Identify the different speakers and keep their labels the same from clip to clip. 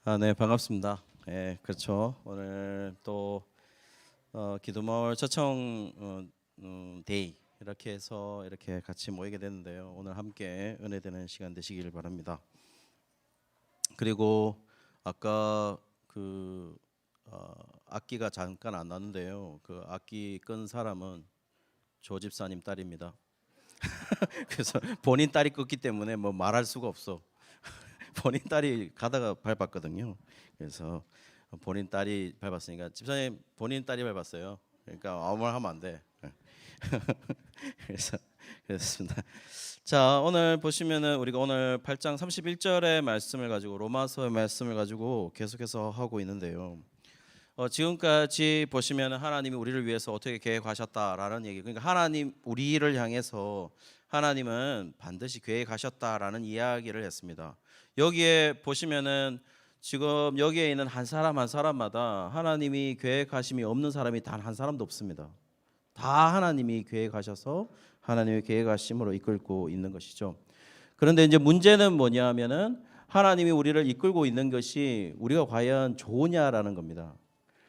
Speaker 1: 네, 반갑습니다. 그렇죠. 오늘 또 기도마을 초청 데이 이렇게 해서 이렇게 같이 모이게 됐는데요. 오늘 함께 은혜되는 시간 되시길 바랍니다. 그리고 아까 악기가 잠깐 안 났는데요. 그 악기 끈 사람은 조 집사님 딸입니다. 그래서 본인 딸이 껐기 때문에 뭐 말할 수가 없어. 본인 딸이 가다가 밟았거든요. 그래서 본인 딸이 밟았으니까 집사님 본인 딸이 밟았어요. 그러니까 아무 말 하면 안 돼. 그래서 그렇습니다. 자, 오늘 보시면은 우리가 오늘 8장 31절의 말씀을 가지고 로마서의 말씀을 가지고 계속해서 하고 있는데요. 지금까지 보시면 하나님이 우리를 위해서 어떻게 계획하셨다라는 얘기. 그러니까 하나님 우리를 향해서 하나님은 반드시 계획하셨다라는 이야기를 했습니다. 여기에 보시면은 지금 여기에 있는 한 사람 한 사람마다 하나님이 계획하심이 없는 사람이 단 한 사람도 없습니다. 다 하나님이 계획하셔서 하나님의 계획하심으로 이끌고 있는 것이죠. 그런데 이제 문제는 뭐냐면은 하나님이 우리를 이끌고 있는 것이 우리가 과연 좋으냐라는 겁니다.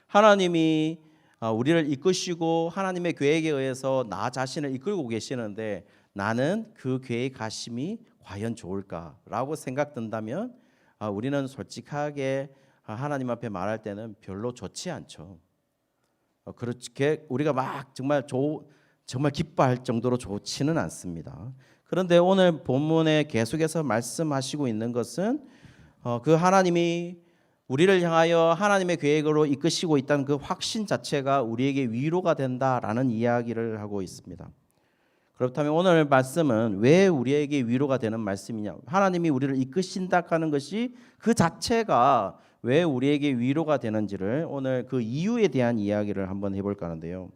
Speaker 1: 하나님이 우리를 이끄시고 하나님의 계획에 의해서 나 자신을 이끌고 계시는데 나는 그 계획하심이 과연 좋을까라고 생각된다면 우리는 솔직하게 하나님 앞에 말할 때는 별로 좋지 않죠. 그렇게 우리가 막 정말 기뻐할 정도로 좋지는 않습니다. 그런데 오늘 본문에 계속해서 말씀하시고 있는 것은 그 하나님이 우리를 향하여 하나님의 계획으로 이끄시고 있다는 그 확신 자체가 우리에게 위로가 된다라는 이야기를 하고 있습니다. 그렇다면 오늘 말씀은 왜 우리에게 위로가 되는 말씀이냐? 하나님이 우리를 이끄신다 하는 것이 그 자체가 왜 우리에게 위로가 되는지를 오늘 그 이유에 대한 이야기를 한번 해볼까 하는데요.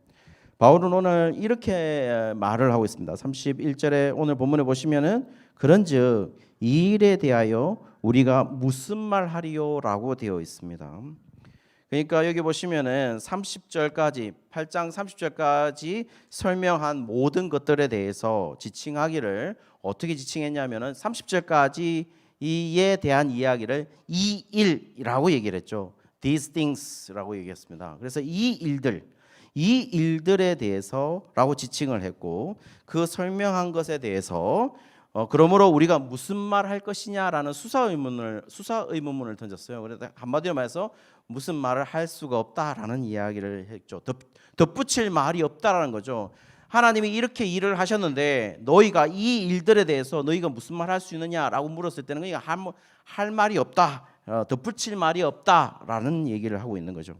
Speaker 1: 바울은 오늘 이렇게 말을 하고 있습니다. 31절에 오늘 본문에 보시면은 그런즉 이 일에 대하여 우리가 무슨 말 하리요라고 되어 있습니다. 그러니까 여기 보시면은 30절까지 8장 30절까지 설명한 모든 것들에 대해서 지칭하기를 어떻게 지칭했냐면은 30절까지 이에 대한 이야기를 이 일이라고 얘기를 했죠. These things라고 얘기했습니다. 그래서 이 일들에 대해서라고 지칭을 했고 그 설명한 것에 대해서 그러므로 우리가 무슨 말 할 것이냐라는 수사 의문문을 던졌어요. 그래서 한마디로 말해서 무슨 말을 할 수가 없다라는 이야기를 했죠. 덧붙일 말이 없다라는 거죠. 하나님이 이렇게 일을 하셨는데 너희가 이 일들에 대해서 너희가 무슨 말 할 수 있느냐라고 물었을 때는 그러니까 할 말이 없다, 덧붙일 말이 없다라는 얘기를 하고 있는 거죠.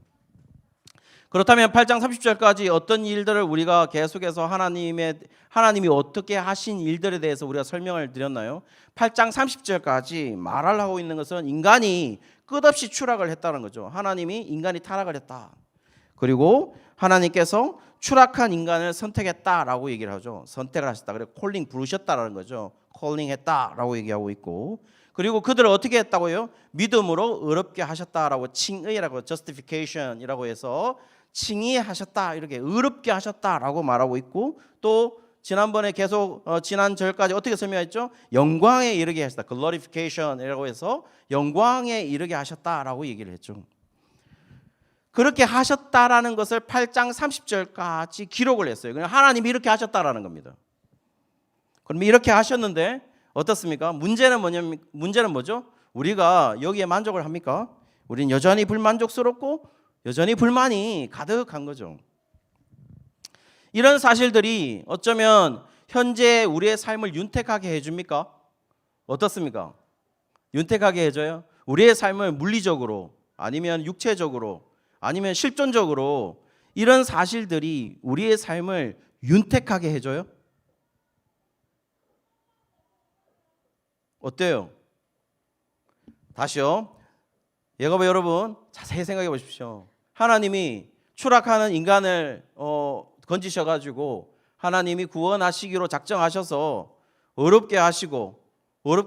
Speaker 1: 그렇다면 8장 30절까지 어떤 일들을 우리가 계속해서 하나님이 어떻게 하신 일들에 대해서 우리가 설명을 드렸나요? 8장 30절까지 말하고 있는 것은 인간이 끝없이 추락을 했다는 거죠. 하나님이 인간이 타락을 했다. 그리고 하나님께서 추락한 인간을 선택했다라고 얘기를 하죠. 선택을 하셨다. 그리고 콜링 부르셨다라는 거죠. 콜링했다라고 얘기하고 있고 그리고 그들을 어떻게 했다고요? 믿음으로 의롭게 하셨다라고 칭의라고 justification이라고 해서 칭의하셨다 이렇게 의롭게 하셨다라고 말하고 있고 또 지난번에 계속 지난 절까지 어떻게 설명했죠? 영광에 이르게 하셨다. glorification이라고 해서 영광에 이르게 하셨다라고 얘기를 했죠. 그렇게 하셨다라는 것을 8장 30절까지 기록을 했어요. 그냥 하나님이 이렇게 하셨다라는 겁니다. 그럼 이렇게 하셨는데 어떻습니까? 문제는 뭐죠? 우리가 여기에 만족을 합니까? 우리는 여전히 불만족스럽고 여전히 불만이 가득한 거죠. 이런 사실들이 어쩌면 현재 우리의 삶을 윤택하게 해줍니까? 어떻습니까? 윤택하게 해줘요? 우리의 삶을 물리적으로 아니면 육체적으로 아니면 실존적으로 이런 사실들이 우리의 삶을 윤택하게 해줘요? 어때요? 다시요. 여러분 자세히 생각해 보십시오. 하나님이 추락하는 인간을 건지셔가지고 하나님이 구원하시기로 작정하셔서 어렵게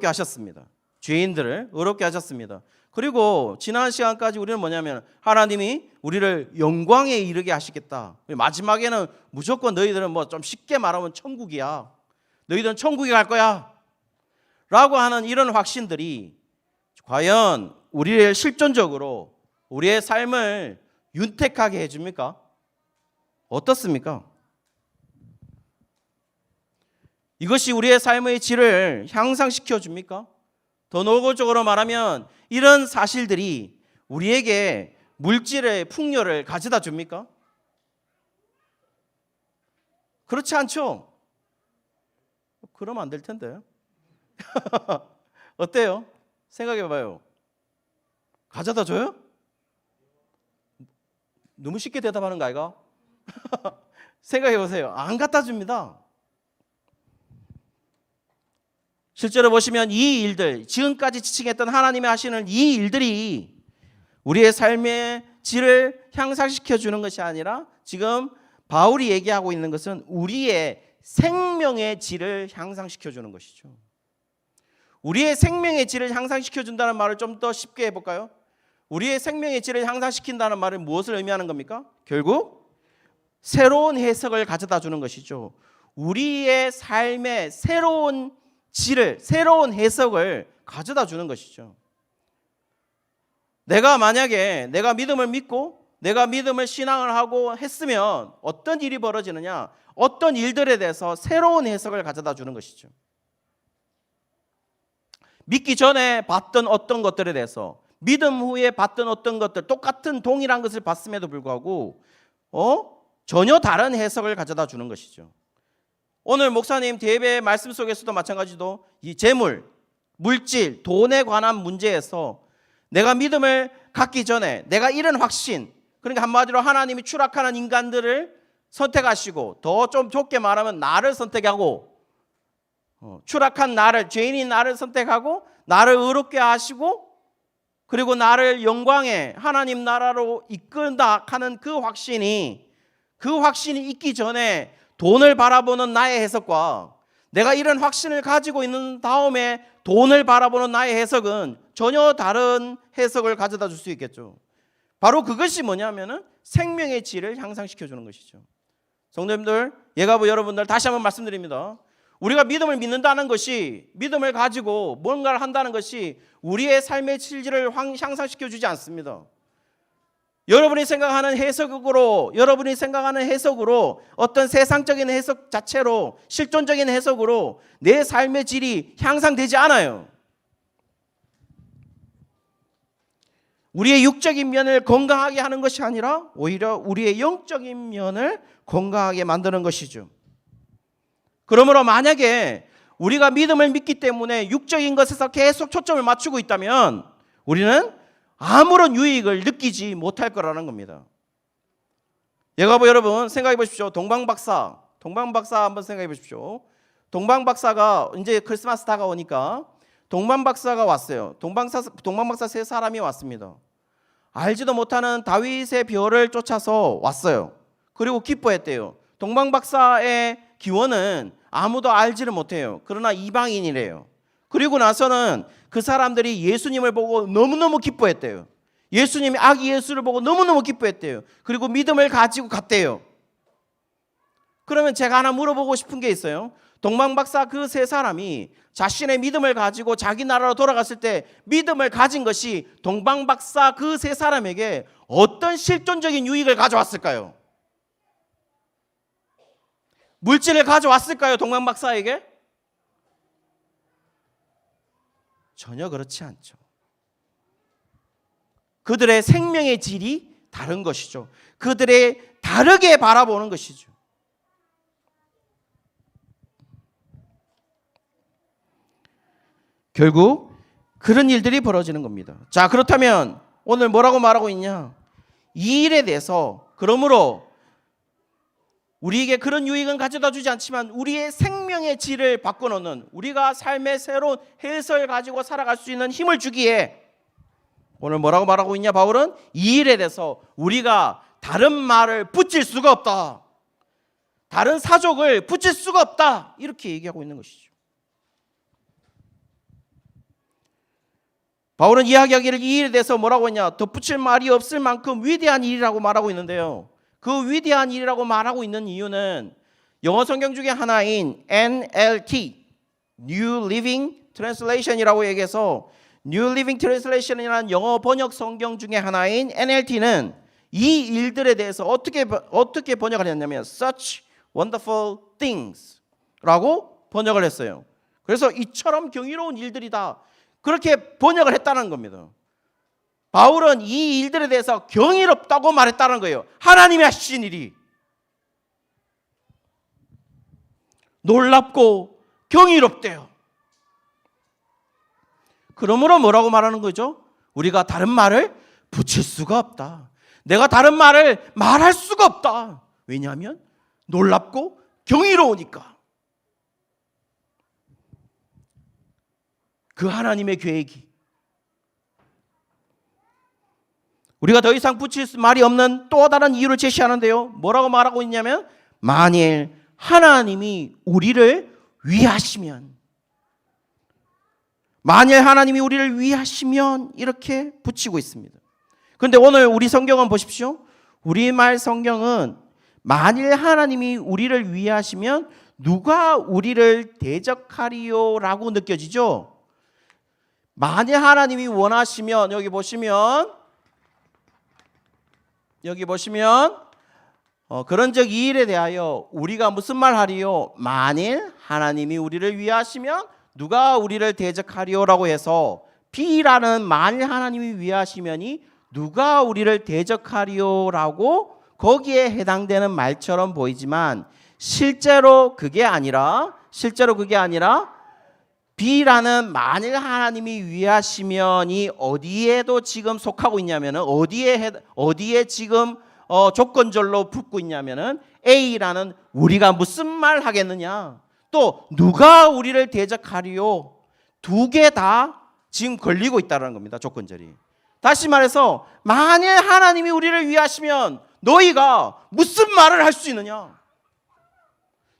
Speaker 1: 하셨습니다. 죄인들을 어렵게 하셨습니다. 그리고 지난 시간까지 우리는 뭐냐면 하나님이 우리를 영광에 이르게 하시겠다. 마지막에는 무조건 너희들은 뭐 좀 쉽게 말하면 천국이야. 너희들은 천국에 갈 거야. 라고 하는 이런 확신들이 과연 우리를 실존적으로 우리의 삶을 윤택하게 해줍니까? 어떻습니까? 이것이 우리의 삶의 질을 향상시켜 줍니까? 더 노골적으로 말하면 이런 사실들이 우리에게 물질의 풍요를 가져다 줍니까? 그렇지 않죠? 그러면 안 될 텐데. 어때요? 생각해 봐요. 가져다 줘요? 너무 쉽게 대답하는 거 아이가? 생각해 보세요. 안 갖다 줍니다. 실제로 보시면 이 일들, 지금까지 지칭했던 하나님이 하시는 이 일들이 우리의 삶의 질을 향상시켜 주는 것이 아니라 지금 바울이 얘기하고 있는 것은 우리의 생명의 질을 향상시켜 주는 것이죠. 우리의 생명의 질을 향상시켜 준다는 말을 좀 더 쉽게 해볼까요? 우리의 생명의 질을 향상시킨다는 말은 무엇을 의미하는 겁니까? 결국 새로운 해석을 가져다 주는 것이죠. 우리의 삶의 새로운 질을, 새로운 해석을 가져다 주는 것이죠. 내가 만약에 내가 믿음을 믿고 내가 믿음을 신앙을 하고 했으면 어떤 일이 벌어지느냐? 어떤 일들에 대해서 새로운 해석을 가져다 주는 것이죠. 믿기 전에 봤던 어떤 것들에 대해서, 믿음 후에 봤던 어떤 것들, 똑같은 동일한 것을 봤음에도 불구하고 전혀 다른 해석을 가져다 주는 것이죠. 오늘 목사님 예배 말씀 속에서도 마찬가지로 이 재물, 물질, 돈에 관한 문제에서 내가 믿음을 갖기 전에 내가 이런 확신, 그러니까 한마디로 하나님이 추락하는 인간들을 선택하시고 더 좀 좋게 말하면 나를 선택하고 추락한 나를, 죄인인 나를 선택하고 나를 의롭게 하시고 그리고 나를 영광의 하나님 나라로 이끈다 하는 그 확신이 있기 전에 돈을 바라보는 나의 해석과 내가 이런 확신을 가지고 있는 다음에 돈을 바라보는 나의 해석은 전혀 다른 해석을 가져다 줄 수 있겠죠. 바로 그것이 뭐냐면은 생명의 질을 향상시켜 주는 것이죠. 성도님들, 예가부 여러분들 다시 한번 말씀드립니다. 우리가 믿음을 믿는다는 것이, 믿음을 가지고 뭔가를 한다는 것이 우리의 삶의 질을 향상시켜 주지 않습니다. 여러분이 생각하는 해석으로 어떤 세상적인 해석 자체로, 실존적인 해석으로 내 삶의 질이 향상되지 않아요. 우리의 육적인 면을 건강하게 하는 것이 아니라 오히려 우리의 영적인 면을 건강하게 만드는 것이죠. 그러므로 만약에 우리가 믿음을 믿기 때문에 육적인 것에서 계속 초점을 맞추고 있다면 우리는 아무런 유익을 느끼지 못할 거라는 겁니다. 예가부 여러분 생각해 보십시오. 동방박사 한번 생각해 보십시오. 동방박사가 이제 크리스마스 다가오니까 동방박사가 왔어요. 동방박사 세 사람이 왔습니다. 알지도 못하는 다윗의 별을 쫓아서 왔어요. 그리고 기뻐했대요. 동방박사의 기원은 아무도 알지를 못해요. 그러나 이방인이래요. 그리고 나서는 그 사람들이 예수님을 보고 너무너무 기뻐했대요. 예수님이 아기 예수를 보고 너무너무 기뻐했대요. 그리고 믿음을 가지고 갔대요. 그러면 제가 하나 물어보고 싶은 게 있어요. 동방박사 그 세 사람이 자신의 믿음을 가지고 자기 나라로 돌아갔을 때 믿음을 가진 것이 동방박사 그 세 사람에게 어떤 실존적인 유익을 가져왔을까요? 물질을 가져왔을까요? 동방박사에게? 전혀 그렇지 않죠. 그들의 생명의 질이 다른 것이죠. 그들의 다르게 바라보는 것이죠. 결국 그런 일들이 벌어지는 겁니다. 자, 그렇다면 오늘 뭐라고 말하고 있냐? 이 일에 대해서 그러므로 우리에게 그런 유익은 가져다 주지 않지만 우리의 생명의 질을 바꿔놓는, 우리가 삶의 새로운 해석을 가지고 살아갈 수 있는 힘을 주기에 오늘 뭐라고 말하고 있냐? 바울은 이 일에 대해서 우리가 다른 말을 붙일 수가 없다, 다른 사족을 붙일 수가 없다, 이렇게 얘기하고 있는 것이죠. 바울은 이야기하기를 이 일에 대해서 뭐라고 했냐? 덧붙일 말이 없을 만큼 위대한 일이라고 말하고 있는데요, 그 위대한 일이라고 말하고 있는 이유는 영어 성경 중에 하나인 NLT, New Living Translation이라고 얘기해서 New Living Translation이라는 영어 번역 성경 중에 하나인 NLT는 이 일들에 대해서 어떻게 번역을 했냐면 such wonderful things 라고 번역을 했어요. 그래서 이처럼 경이로운 일들이다, 그렇게 번역을 했다는 겁니다. 바울은 이 일들에 대해서 경이롭다고 말했다는 거예요. 하나님이 하신 일이 놀랍고 경이롭대요. 그러므로 뭐라고 말하는 거죠? 우리가 다른 말을 붙일 수가 없다. 내가 다른 말을 말할 수가 없다. 왜냐하면 놀랍고 경이로우니까. 그 하나님의 계획이 우리가 더 이상 붙일 말이 없는 또 다른 이유를 제시하는데요. 뭐라고 말하고 있냐면 만일 하나님이 우리를 위하시면, 만일 하나님이 우리를 위하시면 이렇게 붙이고 있습니다. 그런데 오늘 우리 성경은 보십시오. 우리말 성경은 만일 하나님이 우리를 위하시면 누가 우리를 대적하리요 라고 느껴지죠. 만일 하나님이 원하시면, 여기 보시면 그런즉 이 일에 대하여 우리가 무슨 말 하리요? 만일 하나님이 우리를 위하시면 누가 우리를 대적하리요라고 해서 B라는 만일 하나님이 위하시면이 누가 우리를 대적하리요라고 거기에 해당되는 말처럼 보이지만 실제로 그게 아니라 B라는 만일 하나님이 위하시면이 어디에도 지금 속하고 있냐면은 어디에 지금 조건절로 붙고 있냐면은 A라는 우리가 무슨 말 하겠느냐, 또 누가 우리를 대적하리요, 두 개 다 지금 걸리고 있다는 겁니다. 조건절이. 다시 말해서 만일 하나님이 우리를 위하시면 너희가 무슨 말을 할 수 있느냐,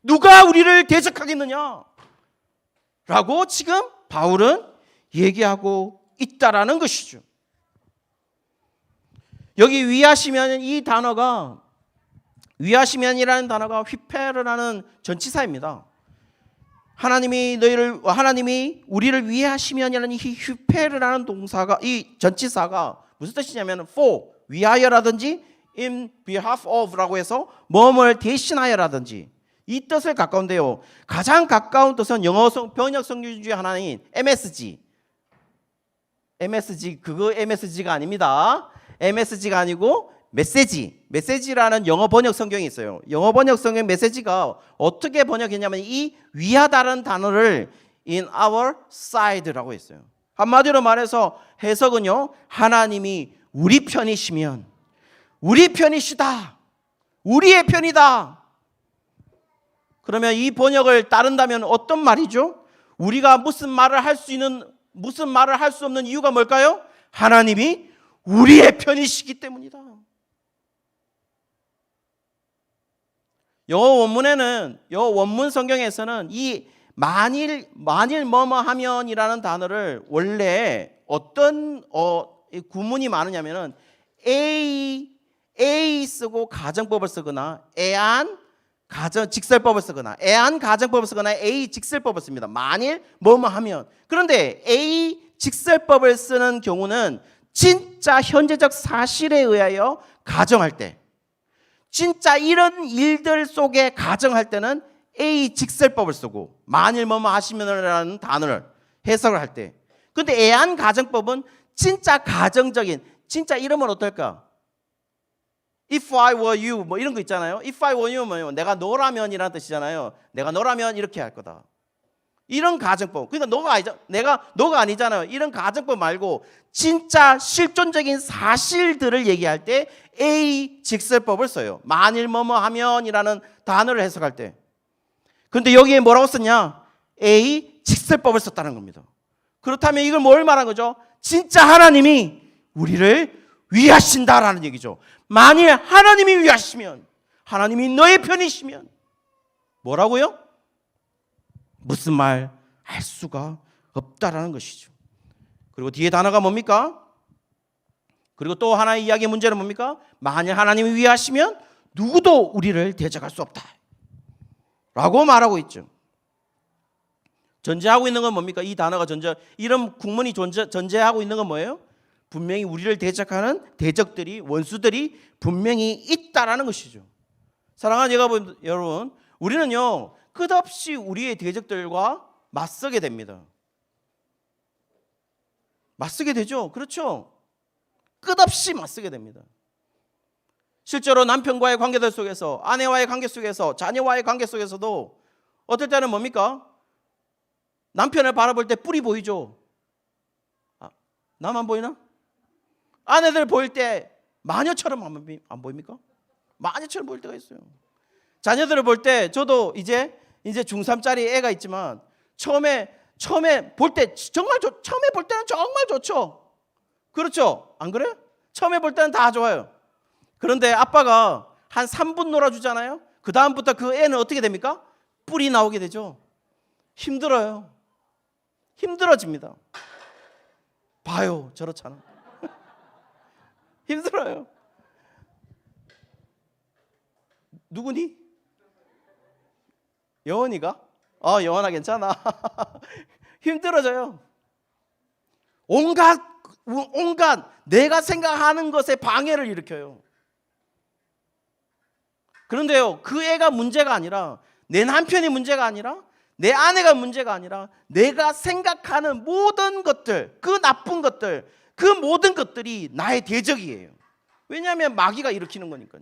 Speaker 1: 누가 우리를 대적하겠느냐 라고 지금 바울은 얘기하고 있다라는 것이죠. 여기 위하시면 이 단어가, 위하시면이라는 단어가 휘페르라는 전치사입니다. 하나님이 우리를 위하시면이라는 이 휘페르라는 동사가, 이 전치사가 무슨 뜻이냐면 for 위하여라든지 in behalf of라고 해서 뭐뭘 대신하여라든지 이 뜻을 가까운데요. 가장 가까운 뜻은 영어 번역 성경 중에 하나인 MSG. 그거 MSG가 아닙니다. MSG가 아니고 메시지라는 영어 번역 성경이 있어요. 영어 번역 성경 메시지가 어떻게 번역했냐면 이 위하다는 단어를 in our side라고 했어요. 한마디로 말해서 해석은요, 하나님이 우리 편이시면, 우리 편이시다, 우리의 편이다. 그러면 이 번역을 따른다면 어떤 말이죠? 우리가 무슨 말을 할 수 없는 이유가 뭘까요? 하나님이 우리의 편이시기 때문이다. 영어 원문 성경에서는 이 만일 뭐뭐 하면이라는 단어를 원래 어떤 구문이 많으냐면은 A 쓰고 가정법을 쓰거나 직설법을 쓰거나 가정법을 쓰거나 A 직설법을 씁니다. 만일 뭐뭐 하면. 그런데 A 직설법을 쓰는 경우는 진짜 현재적 사실에 의하여 가정할 때, 진짜 이런 일들 속에 가정할 때는 A 직설법을 쓰고 만일 뭐뭐 하시면이라는 단어를 해석을 할 때, 근데 가정법은 진짜 가정적인, 진짜 이러면 어떨까? If I were you 뭐 이런 거 있잖아요. If I were you 뭐요? 내가 너라면이라는 뜻이잖아요. 내가 너라면 이렇게 할 거다. 이런 가정법. 그러니까 너가 아니잖아요. 이런 가정법 말고 진짜 실존적인 사실들을 얘기할 때 A 직설법을 써요. 만일 뭐뭐 하면이라는 단어를 해석할 때. 근데 여기에 뭐라고 썼냐? A 직설법을 썼다는 겁니다. 그렇다면 이걸 뭘 말한 거죠? 진짜 하나님이 우리를 위하신다라는 얘기죠. 만일 하나님이 위하시면, 하나님이 너의 편이시면 뭐라고요? 무슨 말 할 수가 없다라는 것이죠. 그리고 뒤에 단어가 뭡니까? 그리고 또 하나의 이야기의 문제는 뭡니까? 만일 하나님이 위하시면 누구도 우리를 대적할 수 없다 라고 말하고 있죠. 전제하고 있는 건 뭡니까? 이 단어가 이런 국문이 전제하고 있는 건 뭐예요? 분명히 우리를 대적하는 대적들이, 원수들이 분명히 있다라는 것이죠. 사랑하는 여러분, 우리는요 끝없이 우리의 대적들과 맞서게 됩니다. 맞서게 되죠. 그렇죠. 끝없이 맞서게 됩니다. 실제로 남편과의 관계들 속에서, 아내와의 관계 속에서, 자녀와의 관계 속에서도 어떨 때는 뭡니까? 남편을 바라볼 때 뿔이 보이죠. 나만 보이나? 아내들 보일 때 마녀처럼 안 보입니까? 마녀처럼 보일 때가 있어요. 자녀들을 볼 때, 저도 이제 중3짜리 애가 있지만 처음에 볼 때 처음에 볼 때는 정말 좋죠. 그렇죠? 안 그래요? 처음에 볼 때는 다 좋아요. 그런데 아빠가 한 3분 놀아주잖아요. 그 다음부터 그 애는 어떻게 됩니까? 뿔이 나오게 되죠. 힘들어요. 힘들어집니다. 봐요, 저렇잖아. 힘들어요. 누구니? 여원이가? 여원아 괜찮아. 힘들어져요. 온갖 내가 생각하는 것에 방해를 일으켜요. 그런데요, 그 애가 문제가 아니라, 내 남편이 문제가 아니라, 내 아내가 문제가 아니라, 내가 생각하는 모든 것들, 그 나쁜 것들, 그 모든 것들이 나의 대적이에요. 왜냐하면 마귀가 일으키는 거니까요.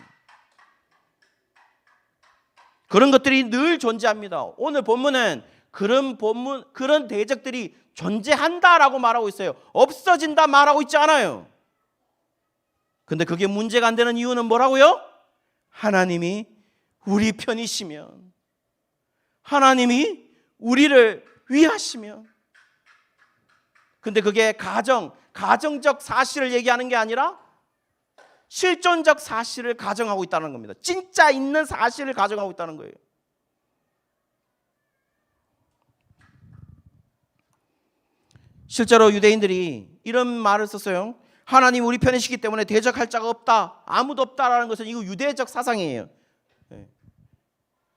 Speaker 1: 그런 것들이 늘 존재합니다. 오늘 본문은 그런 대적들이 존재한다라고 말하고 있어요. 없어진다 말하고 있지 않아요. 근데 그게 문제가 안 되는 이유는 뭐라고요? 하나님이 우리 편이시면, 하나님이 우리를 위하시면. 근데 그게 가정적 사실을 얘기하는 게 아니라 실존적 사실을 가정하고 있다는 겁니다. 진짜 있는 사실을 가정하고 있다는 거예요. 실제로 유대인들이 이런 말을 썼어요. 하나님 우리 편이시기 때문에 대적할 자가 없다, 아무도 없다라는 것은 이거 유대적 사상이에요.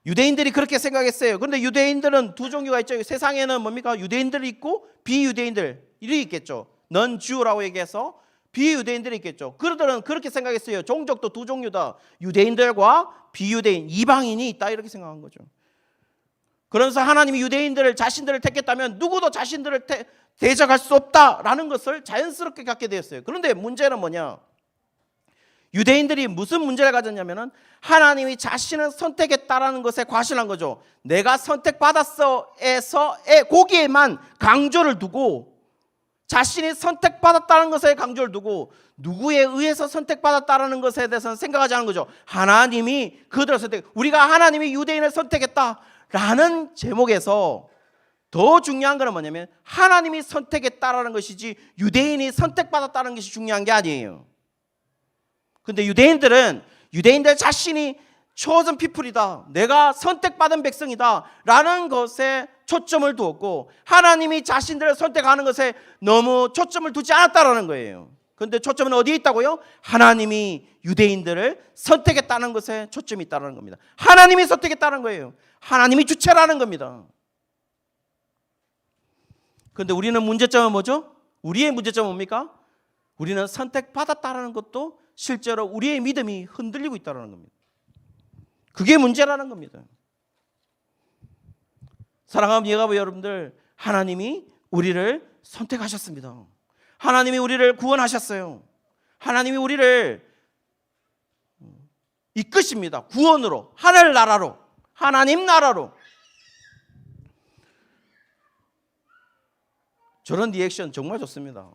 Speaker 1: 유대인들이 그렇게 생각했어요. 그런데 유대인들은 두 종류가 있죠. 세상에는 뭡니까? 유대인들이 있고 비유대인들이 있겠죠. 넌 주라고 얘기해서 비유대인들이 있겠죠. 그들은 그렇게 생각했어요. 종족도 두 종류다. 유대인들과 비유대인, 이방인이 있다, 이렇게 생각한 거죠. 그래서 하나님이 유대인들을, 자신들을 택했다면 누구도 자신들을 대적할 수 없다라는 것을 자연스럽게 갖게 되었어요. 그런데 문제는 뭐냐? 유대인들이 무슨 문제를 가졌냐면은 하나님이 자신을 선택했다라는 것에 과신한 거죠. 내가 선택받았어에서의 거기에만 강조를 두고, 자신이 선택받았다는 것에 강조를 두고, 누구에 의해서 선택받았다는 것에 대해서는 생각하지 않는 거죠. 하나님이 그들을 우리가 하나님이 유대인을 선택했다라는 제목에서 더 중요한 것은 뭐냐면 하나님이 선택했다라는 것이지 유대인이 선택받았다는 것이 중요한 게 아니에요. 근데 유대인들 자신이 chosen people이다, 내가 선택받은 백성이다 라는 것에 초점을 두었고, 하나님이 자신들을 선택하는 것에 너무 초점을 두지 않았다라는 거예요. 그런데 초점은 어디에 있다고요? 하나님이 유대인들을 선택했다는 것에 초점이 있다는 겁니다. 하나님이 선택했다는 거예요. 하나님이 주체라는 겁니다. 그런데 우리는 문제점은 뭐죠? 우리의 문제점은 뭡니까? 우리는 선택받았다는 것도 실제로 우리의 믿음이 흔들리고 있다는 겁니다. 그게 문제라는 겁니다. 사랑하는 예가부 여러분들, 하나님이 우리를 선택하셨습니다. 하나님이 우리를 구원하셨어요. 하나님이 우리를 이끄십니다. 구원으로, 하늘나라로, 하나님 나라로. 저런 리액션 정말 좋습니다.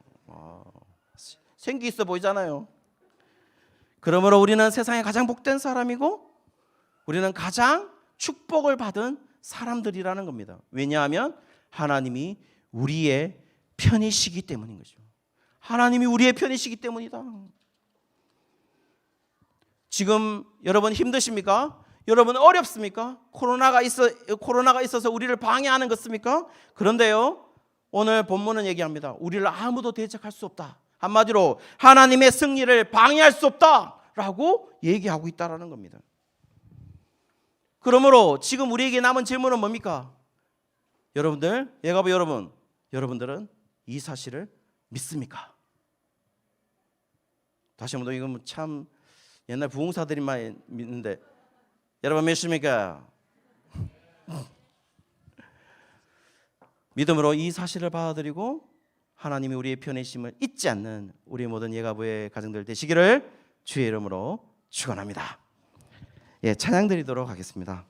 Speaker 1: 생기 있어 보이잖아요. 그러므로 우리는 세상에 가장 복된 사람이고 우리는 가장 축복을 받은 사람들이라는 겁니다. 왜냐하면 하나님이 우리의 편이시기 때문인 거죠. 하나님이 우리의 편이시기 때문이다. 지금 여러분 힘드십니까? 여러분 어렵습니까? 코로나가 있어서 우리를 방해하는 것입니까? 그런데요, 오늘 본문은 얘기합니다. 우리를 아무도 대적할 수 없다. 한마디로 하나님의 승리를 방해할 수 없다라고 얘기하고 있다라는 겁니다. 그러므로 지금 우리에게 남은 질문은 뭡니까? 여러분들은 이 사실을 믿습니까? 다시 한번 이건 참 옛날 부흥사들이만 믿는데 여러분 믿습니까? 믿음으로 이 사실을 받아들이고 하나님이 우리의 편이심을 잊지 않는 우리 모든 예가부의 가정들 되시기를 주의 이름으로 축원합니다. 예, 찬양 드리도록 하겠습니다.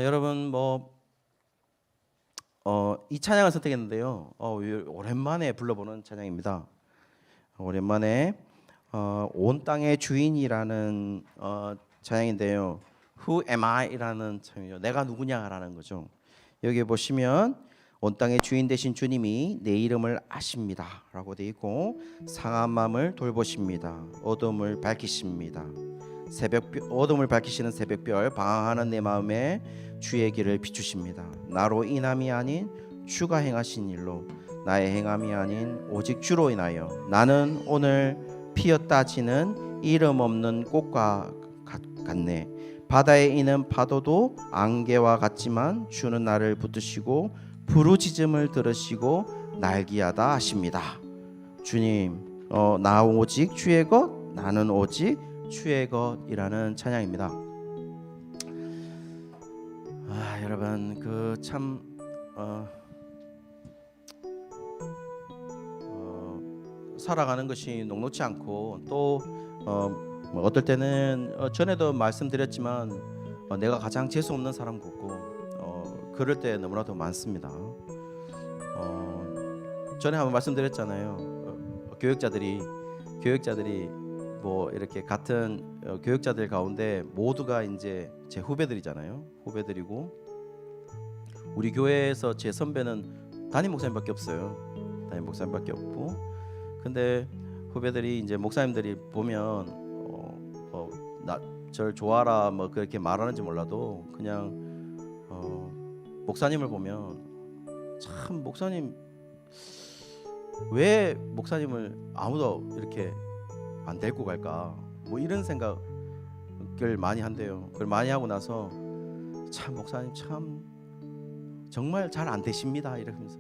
Speaker 1: 여러분 이 찬양을 선택했는데요. 오랜만에 불러보는 찬양입니다. 오랜만에 온 땅의 주인이라는 찬양인데요. Who am I?라는 찬양이죠. 내가 누구냐라는 거죠. 여기 보시면 온 땅의 주인 되신 주님이 내 이름을 아십니다라고 되어 있고 상한 마음을 돌보십니다. 어둠을 밝히십니다. 어둠을 밝히시는 새벽별 방황하는 내 마음에 주의 길을 비추십니다. 나로 인함이 아닌 주가 행하신 일로 나의 행함이 아닌 오직 주로 인하여 나는 오늘 피었다 지는 이름 없는 꽃과 같네. 바다에 있는 파도도 안개와 같지만 주는 나를 붙드시고 부르짖음을 들으시고 날기하다 하십니다. 주님, 나 오직 주의 것, 나는 오직 주의 것이라는 찬양입니다. 여러분 참 살아가는 것이 녹록지 않고 또 어떨 때는 전에도 말씀드렸지만 내가 가장 재수 없는 사람 같고 그럴 때 너무나도 많습니다. 전에 한번 말씀드렸잖아요. 교역자들이 뭐 이렇게 같은 교역자들 가운데 모두가 이제 제 후배들이잖아요. 후배들이고 우리 교회에서 제 선배는 담임 목사님밖에 없어요. 담임 목사님밖에 없고 근데 후배들이 이제 목사님들이 보면 절 좋아라 뭐 그렇게 말하는지 몰라도 그냥 목사님을 보면 참 목사님 왜 목사님을 아무도 이렇게 안 데리고 갈까 뭐 이런 생각을 많이 한대요. 그걸 많이 하고 나서 참 목사님 참 정말 잘 안 되십니다 이러면서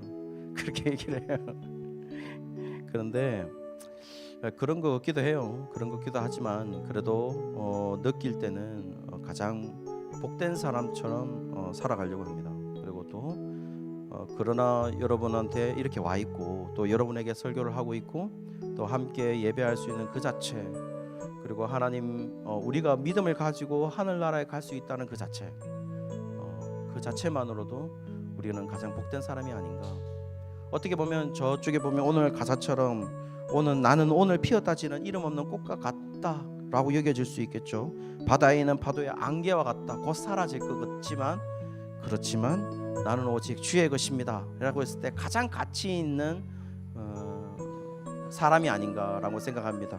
Speaker 1: 그렇게 얘기를 해요. 그런데 그런 거 같기도 해요. 그런 것 같기도 하지만 그래도 느낄 때는 가장 복된 사람처럼 살아가려고 합니다. 그리고 또 그러나 여러분한테 이렇게 와 있고 또 여러분에게 설교를 하고 있고 또 함께 예배할 수 있는 그 자체 그리고 하나님 우리가 믿음을 가지고 하늘나라에 갈 수 있다는 그 자체 그 자체만으로도 우리는 가장 복된 사람이 아닌가. 어떻게 보면 저쪽에 보면 오늘 가사처럼 나는 오늘 피었다 지는 이름 없는 꽃과 같다 라고 여겨질 수 있겠죠. 바다에 있는 파도의 안개와 같다 곧 사라질 것 같지만 그렇지만 나는 오직 주의 것입니다 라고 했을 때 가장 가치 있는 사람이 아닌가라고 생각합니다.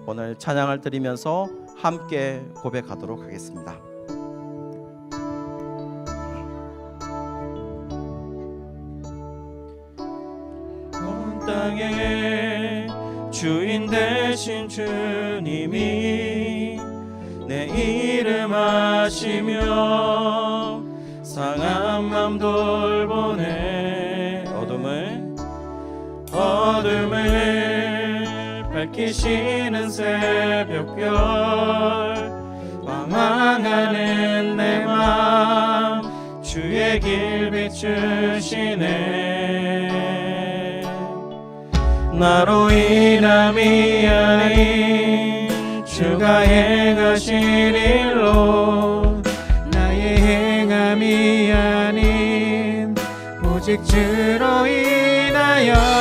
Speaker 1: 오늘 찬양을 드리면서 함께 고백하도록 하겠습니다. 온 땅에 주인 되신 주님이 내 이름 아시며 상한 맘 돌보네. 어둠을 밝히시는 새벽별 방황하는 내 맘 주의 길 비추시네. 나로 인함이 아닌 주가 행하신 일로 나의 행함이 아닌 오직 주로 인하여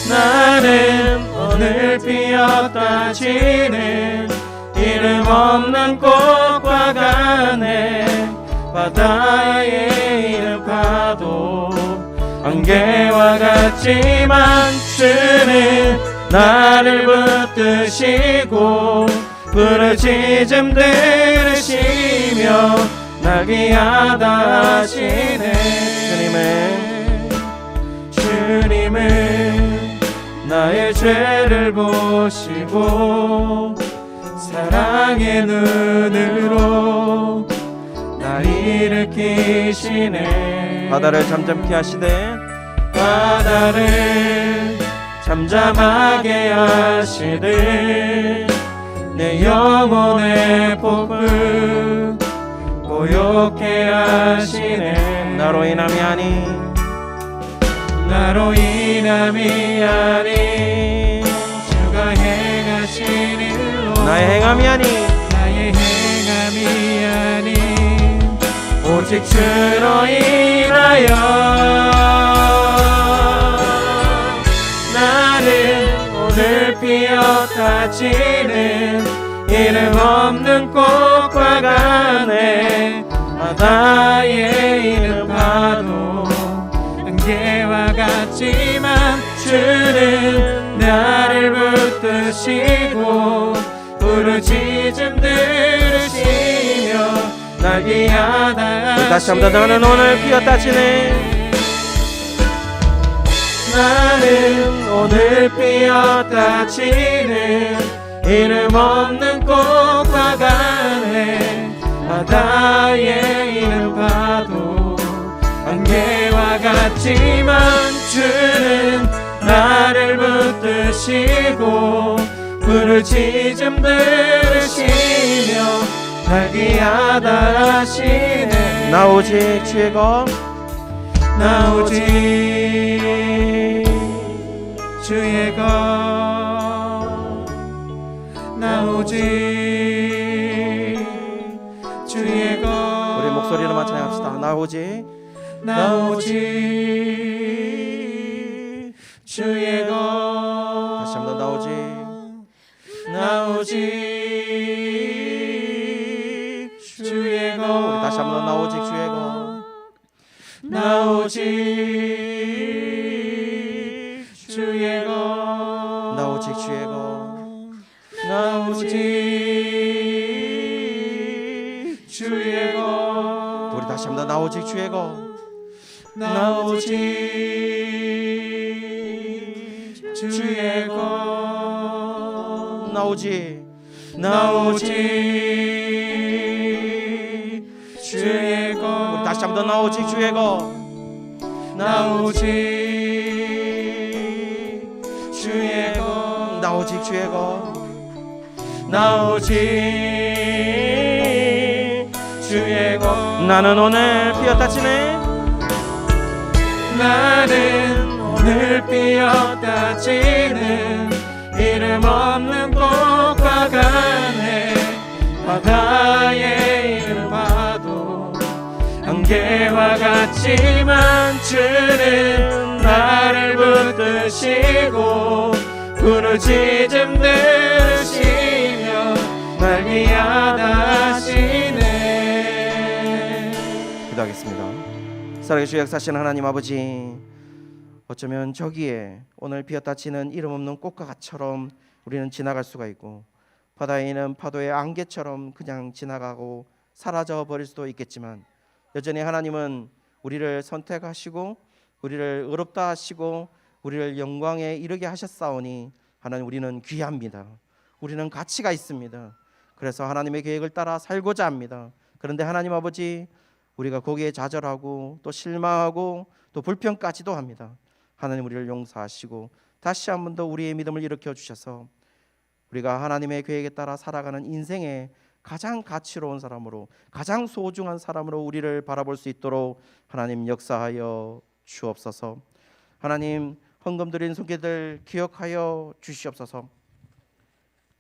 Speaker 1: 나는 오늘 피었다 지는 이름 없는 꽃과 같네. 바다에 있는 파도 안개와 같지만 주는 나를 붙드시고 부르짖음 들으시며 날 귀하다 하시네. 주님은 나의 죄를 보시고 사랑의 눈으로 날 일으키시네. 바다를 잠잠케 하시되 바다를 잠잠하게 하시되 내 영혼의 폭풍 고요케 하시네. 나로 인함이 아니 나로 인함이 아니 주가 행하신 일로 나의 행함이 아니 나의 행함이 아니 오직 주로 인하여 나는 오늘 피었다 지는 이름 없는 꽃과 같네. 바다의 이름 파도 안개와 같지만 주는 나를 붙드시고 부르짖음 들으시며 날 귀하다. 다시 한번 나는 오늘 피었다 지네. 나는 오늘 피었다 지는 이름 없는 꽃과 같네. 바다의 이름 파도 안개와 같지만 주는 나를 붙드시고 부르짖음 들으시며 날 귀하다 하시네. 나 오직 주의 것 나 오직 주의 것 나 오직 주의 것. 우리 목소리로만 찬양합시다. 나 오직 주의 것. 다시 한번 나 오직 주의 것. 우리 다시 한번 나 오직 주의 것 나 오직 주의 것 나 오직 주의 것 나 오직 주의 것. 우리 다시 한번 나 오직 주의 것 나 오직 주의 것 나 오직 주의 것. 우리 다시 한번 나 오직 주의 것 나 오직 주의 것 나 오직 주의 것 나 오직 주의 것. 나는 오늘 피었다 지네. 나는 오늘 피었다 지는 이름 없는 꽃과 같네. 바다의 이름 파도 안개와 같지만 주는 나를 붙드시고 부르짖음 들으시며 날 귀하다 하시네. 기도하겠습니다. 살아계시고 역사하시는 하나님 아버지, 어쩌면 저기에 오늘 피었다 치는 이름 없는 꽃과 같처럼 우리는 지나갈 수가 있고 바다에 있는 파도의 안개처럼 그냥 지나가고 사라져 버릴 수도 있겠지만 여전히 하나님은 우리를 선택하시고 우리를 의롭다 하시고 우리를 영광에 이르게 하셨사오니 하나님 우리는 귀합니다. 우리는 가치가 있습니다. 그래서 하나님의 계획을 따라 살고자 합니다. 그런데 하나님 아버지, 우리가 거기에 좌절하고 또 실망하고 또 불평까지도 합니다. 하나님 우리를 용서하시고 다시 한 번 더 우리의 믿음을 일으켜 주셔서 우리가 하나님의 계획에 따라 살아가는 인생의 가장 가치로운 사람으로, 가장 소중한 사람으로 우리를 바라볼 수 있도록 하나님 역사하여 주옵소서. 하나님 헌금 드린 손길들 기억하여 주시옵소서.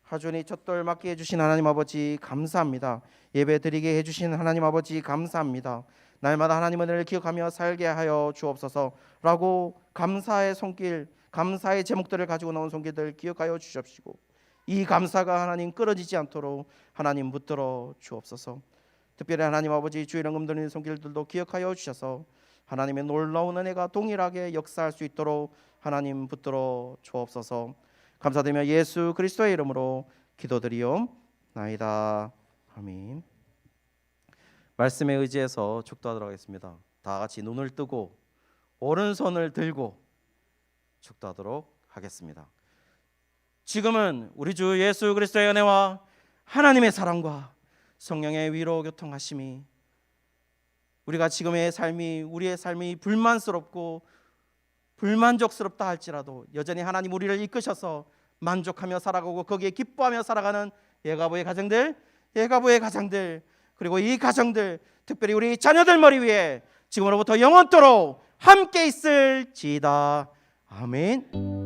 Speaker 1: 하준이 첫돌 맡게 해주신 하나님 아버지 감사합니다. 예배 드리게 해주신 하나님 아버지 감사합니다. 날마다 하나님 은혜를 기억하며 살게 하여 주옵소서라고 감사의 손길, 감사의 제목들을 가지고 나온 손길들 기억하여 주십시오. 이 감사가 하나님 끊어지지 않도록 하나님 붙들어 주옵소서. 특별히 하나님 아버지 주일 헌금 드리는 손길들도 기억하여 주셔서 하나님의 놀라운 은혜가 동일하게 역사할 수 있도록 하나님 붙들어 주옵소서. 감사드리며 예수 그리스도의 이름으로 기도드리옵나이다. 아멘. 말씀에 의지해서 축도하도록 하겠습니다. 다 같이 눈을 뜨고 오른손을 들고 축도하도록 하겠습니다. 지금은 우리 주 예수 그리스도의 은혜와 하나님의 사랑과 성령의 위로 교통하심이 우리가 지금의 삶이 우리의 삶이 불만스럽고 불만족스럽다 할지라도 여전히 하나님 우리를 이끄셔서 만족하며 살아가고 거기에 기뻐하며 살아가는 예가부의 가정들 그리고 이 가정들 특별히 우리 자녀들 머리 위에 지금으로부터 영원토록 함께 있을지다. 아멘.